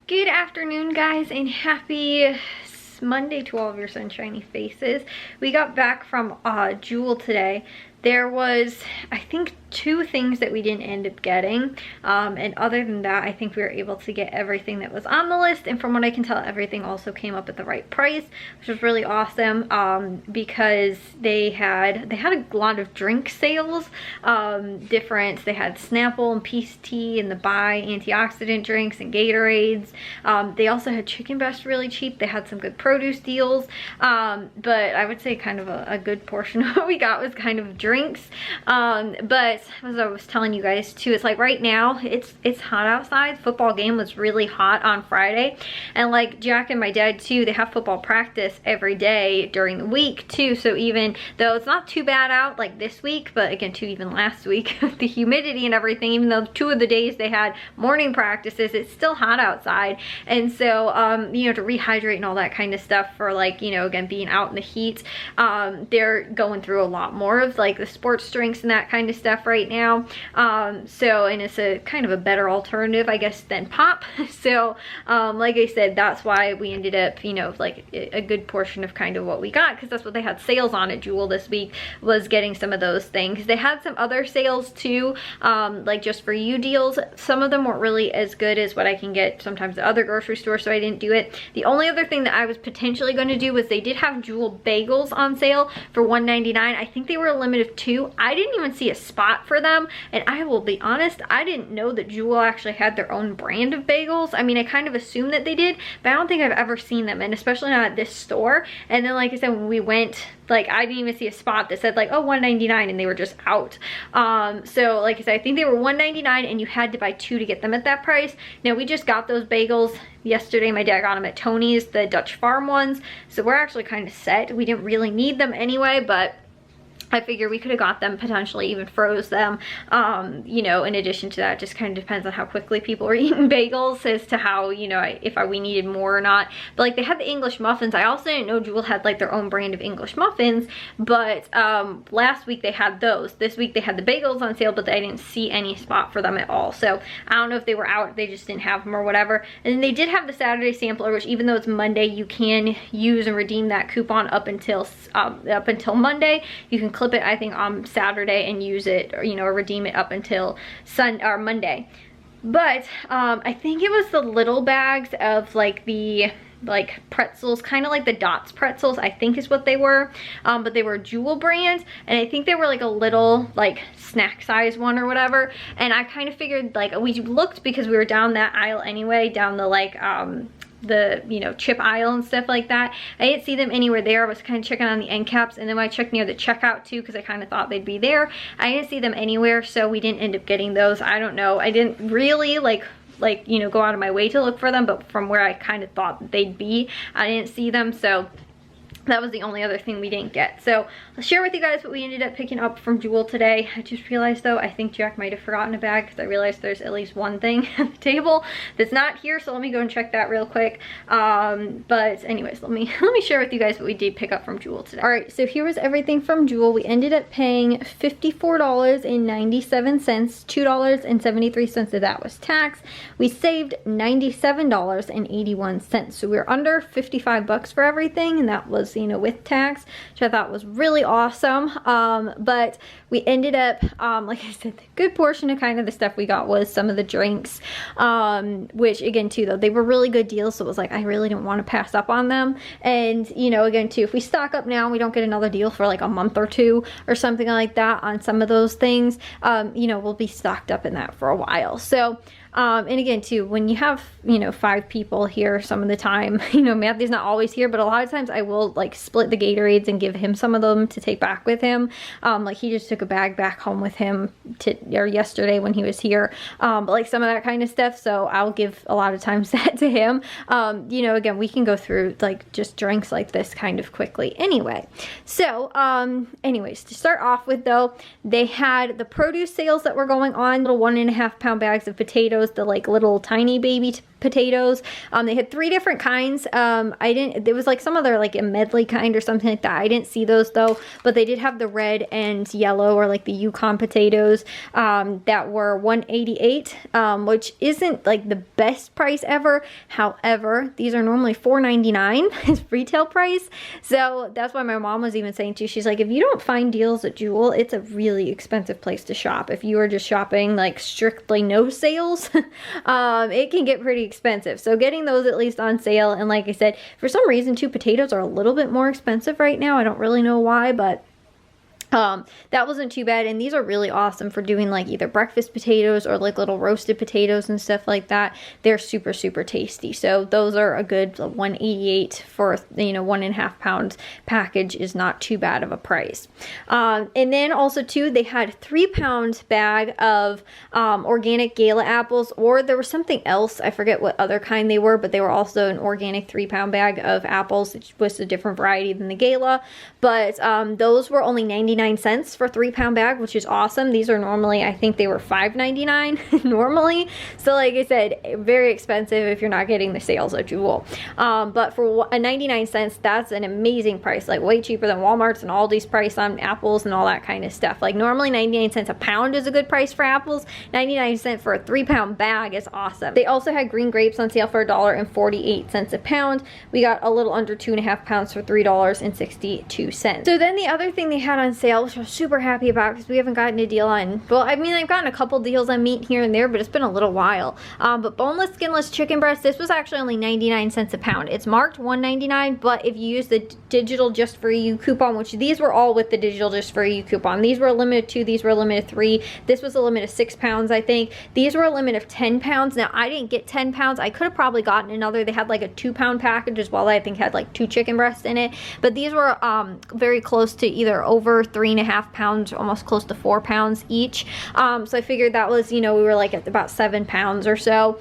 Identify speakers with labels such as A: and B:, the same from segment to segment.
A: Good afternoon, guys, and happy Monday to all of your sunshiny faces. We got back from Jewel today. There was, I think, 2 things that we didn't end up getting, and other than that, I think we were able to get everything that was on the list, and from what I can tell, everything also came up at the right price, which was really awesome, because they had a lot of drink sales, different. They had Snapple and Peace Tea and the Buy antioxidant drinks and Gatorades. They also had Chicken Breast really cheap. They had some good produce deals, but I would say kind of a good portion of what we got was kind of drinks. But as I was telling you guys too, it's like right now it's hot outside. Football game was really hot on Friday, and like Jack and my dad too, they have football practice every day during the week too, so even though it's not too bad out like this week, but again too, even last week the humidity and everything, even though 2 of the days they had morning practices, it's still hot outside. And so you know, to rehydrate and all that kind of stuff for, like, you know, again being out in the heat, they're going through a lot more of like the sports drinks and that kind of stuff right now, so, and it's a kind of a better alternative, I guess, than pop. So like I said, that's why we ended up, you know, like a good portion of kind of what we got, because that's what they had sales on at Jewel this week, was getting some of those things. They had some other sales too, like just for you deals. Some of them weren't really as good as what I can get sometimes at other grocery stores, so I didn't do it. The only other thing that I was potentially going to do was they did have Jewel bagels on sale for $1.99. I think they were a limit of 2. I didn't even see a spot for them, and I will be honest, I didn't know that Jewel actually had their own brand of bagels. I mean, I kind of assumed that they did, but I don't think I've ever seen them, and especially not at this store. And then, like I said, when we went, like, I didn't even see a spot that said like, oh, $1.99, and they were just out. So like I said, I think they were $1.99, and you had to buy 2 to get them at that price. Now, we just got those bagels yesterday. My dad got them at Tony's, the Dutch Farm ones, so we're actually kind of set. We didn't really need them anyway, but I figure we could have got them, potentially even froze them. You know, in addition to that, just kind of depends on how quickly people are eating bagels as to how, you know, we needed more or not. But like, they had the English muffins. I also didn't know Jewel had like their own brand of English muffins, but last week they had those. This week they had the bagels on sale, but I didn't see any spot for them at all. So I don't know if they were out, they just didn't have them or whatever. And then they did have the Saturday sampler, which even though it's Monday, you can use and redeem that coupon up until Monday. You can clip it, I think, on Saturday and use it, or, you know, or redeem it up until Monday. But I think it was the little bags of like the pretzels, kind of like the Dots pretzels, I think is what they were, but they were Jewel brand, and I think they were like a little like snack size one or whatever. And I kind of figured, like, we looked because we were down that aisle anyway, down the like the, you know, chip aisle and stuff like that. I didn't see them anywhere there. I was kind of checking on the end caps, and then when I checked near the checkout too, because I kind of thought they'd be there, I didn't see them anywhere, so we didn't end up getting those. I don't know, I didn't really like you know, go out of my way to look for them, but from where I kind of thought they'd be, I didn't see them. So that was the only other thing we didn't get. So I'll share with you guys what we ended up picking up from Jewel today. I just realized though, I think Jack might have forgotten a bag, because I realized there's at least one thing at the table that's not here, so let me go and check that real quick. But anyways, let me share with you guys what we did pick up from Jewel today. All right, so here was everything from Jewel. We ended up paying $54.97, $2.73 of that was tax. We saved $97.81, so we were under 55 bucks for everything, and that was, you know, with tax, which I thought was really awesome. But we ended up, like I said, the good portion of kind of the stuff we got was some of the drinks, which again too, though, they were really good deals, so it was like, I really don't want to pass up on them. And, you know, again too, if we stock up now, we don't get another deal for like a month or 2 or something like that on some of those things, you know, we'll be stocked up in that for a while. So and again too, when you have, you know, 5 people here some of the time, you know, Matthew's not always here, but a lot of times I will like split the Gatorades and give him some of them to take back with him. Like he just took a bag back home with him yesterday when he was here, but like some of that kind of stuff, so I'll give a lot of times that to him. You know, again, we can go through like just drinks like this kind of quickly anyway. So anyways, to start off with though, they had the produce sales that were going on, little 1.5 pound bags of potatoes was the like little tiny baby potatoes. They had 3 different kinds. There was like some other like a medley kind or something like that. I didn't see those though, but they did have the red and yellow, or like the Yukon potatoes, that were $1.88, which isn't like the best price ever. However, these are normally $4.99 is retail price. So that's why my mom was even saying too, she's like, if you don't find deals at Jewel, it's a really expensive place to shop. If you are just shopping like strictly no sales, it can get pretty expensive. So getting those at least on sale, and like I said, for some reason too, potatoes are a little bit more expensive right now. I don't really know why, but that wasn't too bad. And these are really awesome for doing like either breakfast potatoes or like little roasted potatoes and stuff like that. They're super, super tasty. So those are a good $1.88 for, you know, 1.5 pound package is not too bad of a price. And then also too, they had 3-pound bag of organic Gala apples, or there was something else. I forget what other kind they were, but they were also an organic 3-pound bag of apples. It was a different variety than the Gala, but those were only 99 cents for 3-pound bag, which is awesome. These are normally, I think they were $5.99 normally. So like I said, very expensive if you're not getting the sales at Jewel. But for 99 cents, that's an amazing price, like way cheaper than Walmart's and Aldi's price on apples and all that kind of stuff. Like normally 99 cents a pound is a good price for apples. 99 cents for a 3-pound bag is awesome. They also had green grapes on sale for $1.48 a pound. We got a little under 2.5 pounds for $3.62. So then the other thing they had on sale, which I was super happy about because we haven't gotten a deal on, well, I mean, I've gotten a couple deals on meat here and there, but it's been a little while. But boneless, skinless chicken breast, this was actually only 99 cents a pound. It's marked $1.99, but if you use the digital just for you coupon, which these were all with the digital just for you coupon, these were a limit of 2, these were a limit of 3, this was a limit of 6 pounds, I think. These were a limit of 10 pounds. Now, I didn't get 10 pounds. I could have probably gotten another. They had like a 2-pound package as well. I think had like 2 chicken breasts in it, but these were very close to either over 3.5 pounds, almost close to 4 pounds each. So I figured that was, you know, we were like at about 7 pounds or so,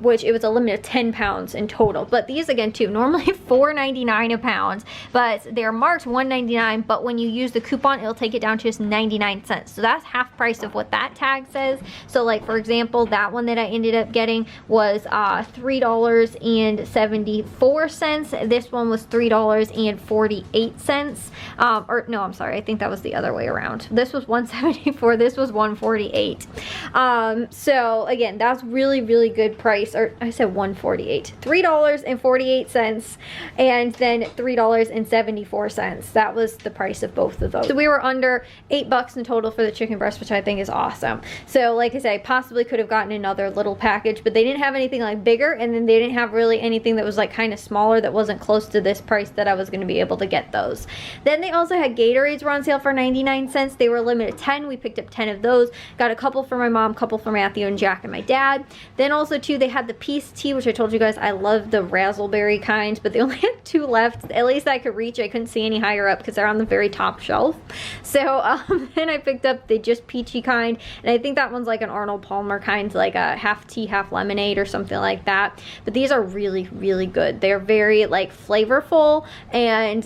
A: which it was a limit of 10 pounds in total. But these again too, normally $4.99 a pound, but they're marked $1.99, but when you use the coupon, it'll take it down to just 99 cents. So that's half price of what that tag says. So like, for example, that one that I ended up getting was $3.74. This one was $3.48. Or no, I'm sorry, I think that was the other way around. This was $1.74, this was $1.48. So again, that's really, really good price. Or I said $1.48. $3.48 and then $3.74. That was the price of both of those. So we were under $8 in total for the chicken breast, which I think is awesome. So like I said, I possibly could have gotten another little package, but they didn't have anything like bigger, and then they didn't have really anything that was like kind of smaller that wasn't close to this price that I was going to be able to get those. Then they also had Gatorades were on sale for 99 cents. They were limited 10. We picked up 10 of those. Got a couple for my mom, couple for Matthew and Jack and my dad. Then also too, they had the peace tea, which I told you guys I love the raspberry kind, but they only had 2 left. At least I could reach. I couldn't see any higher up because they're on the very top shelf. So then I picked up the just peachy kind, and I think that one's like an Arnold Palmer kind, like a half tea, half lemonade or something like that. But these are really, really good. They're very like flavorful, and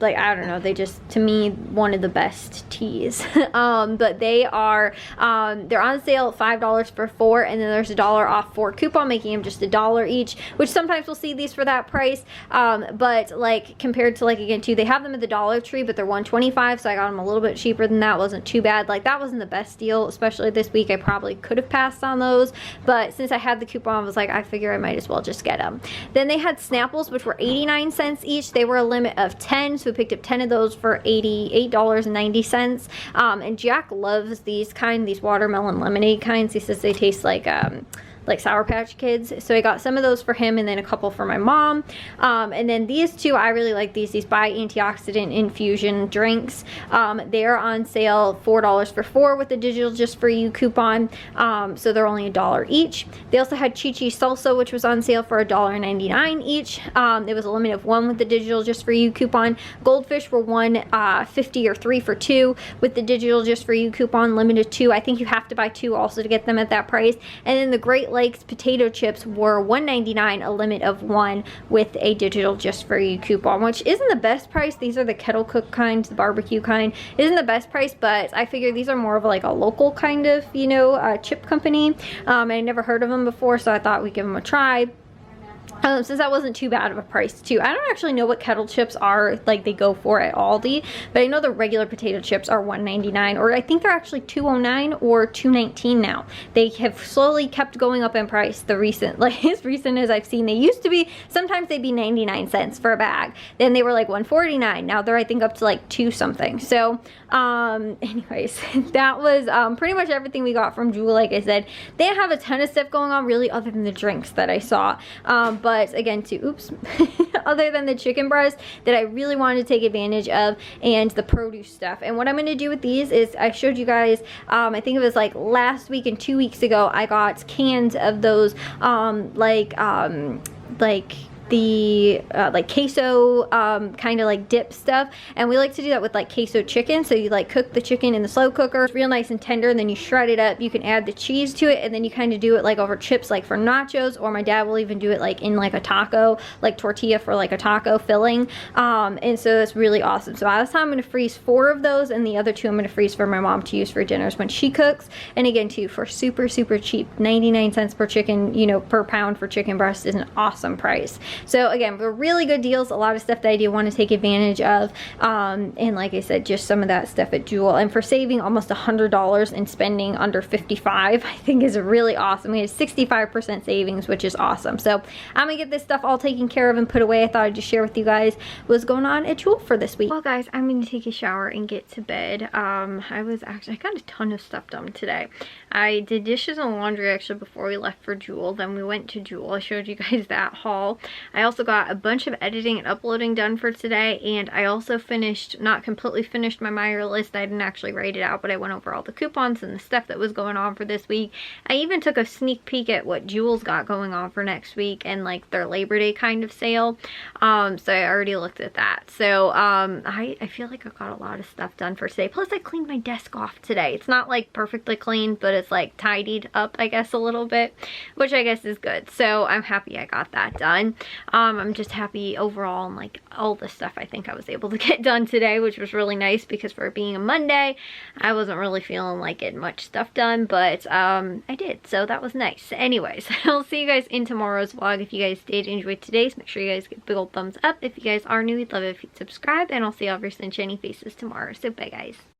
A: like, I don't know, they just, to me, one of the best teas. But they are, they're on sale at $5 for 4, and then there's $1 off 4 coupon, making them just $1 each, which sometimes we'll see these for that price. But like compared to, like, again too, they have them at the Dollar Tree, but they're $1.25, so I got them a little bit cheaper than that. Wasn't too bad. Like, that wasn't the best deal, especially this week. I probably could have passed on those, but since I had the coupon, I was like, I figure I might as well just get them. Then they had Snapples, which were 89 cents each. They were a limit of 10, so we picked up 10 of those for $88.90. And Jack loves these watermelon lemonade kinds. He says they taste like Sour Patch Kids. So I got some of those for him and then a couple for my mom. And then these two, I really like these Bai antioxidant infusion drinks. They're on sale $4 for 4 with the digital just for you coupon. So they're only $1 each. They also had Chi Chi Salsa, which was on sale for $1.99 each. There was a limit of 1 with the digital just for you coupon. Goldfish were $1.50 or 3 for 2 with the digital just for you coupon, limited 2. I think you have to buy 2 also to get them at that price. And then the Great Likes potato chips were $1.99, a limit of 1 with a digital just for you coupon, which isn't the best price. These are the kettle cook kinds, the barbecue kind. Isn't the best price, but I figure these are more of like a local kind of, you know, chip company. And I never heard of them before, so I thought we'd give them a try. Since that wasn't too bad of a price too. I don't actually know what kettle chips are, like, they go for at Aldi, but I know the regular potato chips are $1.99, or I think they're actually $2.09 or $2.19 now. They have slowly kept going up in price the recent, like as recent as I've seen. They used to be, sometimes they'd be 99 cents for a bag. Then they were like $1.49. Now they're, I think, up to like 2 something. So anyways, that was pretty much everything we got from Jewel. Like I said, they didn't have a ton of stuff going on really other than the drinks that I saw. But again, other than the chicken breast that I really wanted to take advantage of, and the produce stuff. And what I'm going to do with these is, I showed you guys, I think it was like last week and 2 weeks ago, I got cans of those the like queso kind of like dip stuff, and we like to do that with like queso chicken. So you like cook the chicken in the slow cooker, it's real nice and tender, and then you shred it up. You can add the cheese to it, and then you kind of do it like over chips, like for nachos, or my dad will even do it like in like a taco, like tortilla for like a taco filling. And so it's really awesome. So this time I'm going to freeze 4 of those, and the other 2 I'm going to freeze for my mom to use for dinners when she cooks. And again too, for super cheap, 99 cents per chicken, you know, per pound for chicken breast is an awesome price. So again, we're really good deals, a lot of stuff that I do want to take advantage of, and like I said, just some of that stuff at Jewel. And for saving almost $100 and spending under $55, I think is really awesome. We had 65% savings, which is awesome. So I'm gonna get this stuff all taken care of and put away. I thought I'd just share with you guys what's going on at Jewel for this week. Well guys, I'm gonna take a shower and get to bed. I got a ton of stuff done today. I did dishes and laundry actually before we left for Jewel. Then we went to Jewel. I showed you guys that haul. I also got a bunch of editing and uploading done for today, and I also finished, not completely finished, my Meyer list. I didn't actually write it out, but I went over all the coupons and the stuff that was going on for this week. I even took a sneak peek at what Jewel's got going on for next week and like their Labor Day kind of sale. So I already looked at that. So I feel like I got a lot of stuff done for today. Plus I cleaned my desk off today. It's not like perfectly clean, but it's like tidied up, I guess, a little bit, which I guess is good. So I'm happy I got that done. I'm just happy overall, and like all the stuff I think I was able to get done today, which was really nice, because for it being a Monday, I wasn't really feeling like getting much stuff done, but I did, so that was nice. Anyways, I'll see you guys in tomorrow's vlog. If you guys did enjoy today's, make sure you guys get a big old thumbs up. If you guys are new, we'd love it if you'd subscribe, and I'll see all of your sunshiny faces tomorrow. So bye guys.